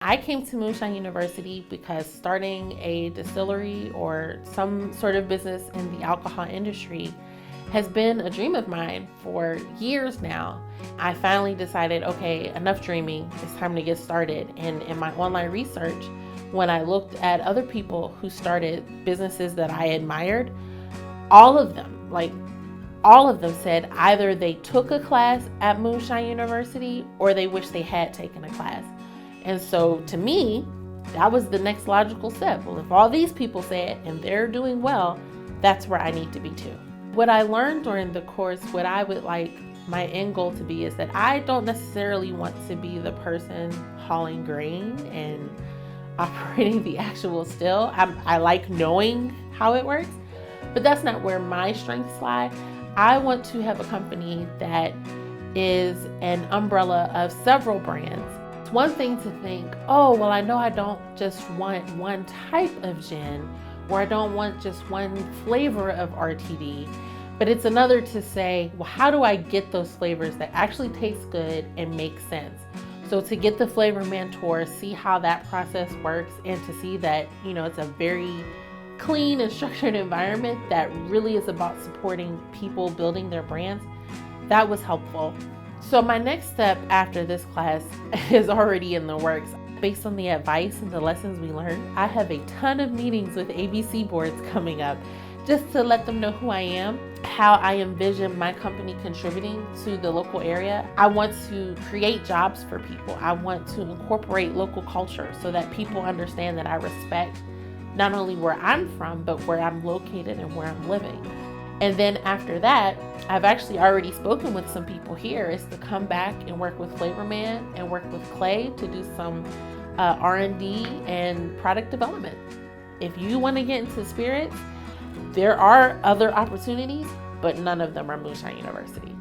I came to Moonshine University because starting a distillery or some sort of business in the alcohol industry has been a dream of mine for years now. I finally decided, okay, enough dreaming, it's time to get started. And in my online research, when I looked at other people who started businesses that I admired, all of them said either they took a class at Moonshine University or they wish they had taken a class. And so to me, that was the next logical step. Well, if all these people say it and they're doing well, that's where I need to be too. What I learned during the course, what I would like my end goal to be, is that I don't necessarily want to be the person hauling grain and operating the actual still. I like knowing how it works, but that's not where my strengths lie. I want to have a company that is an umbrella of several brands. It's one thing to think, oh, well, I know I don't just want one type of gin, or I don't want just one flavor of RTD, but it's another to say, well, how do I get those flavors that actually taste good and make sense? So to get the flavor mentor, see how that process works, and to see that, it's a very clean and structured environment that really is about supporting people building their brands, that was helpful. So my next step after this class is already in the works. Based on the advice and the lessons we learned, I have a ton of meetings with ABC boards coming up just to let them know who I am, how I envision my company contributing to the local area. I want to create jobs for people. I want to incorporate local culture so that people understand that I respect not only where I'm from, but where I'm located and where I'm living. And then after that, I've actually already spoken with some people here, is to come back and work with Flavorman and work with Clay to do some R&D and product development. If you want to get into spirits, there are other opportunities, but none of them are Moonshine University.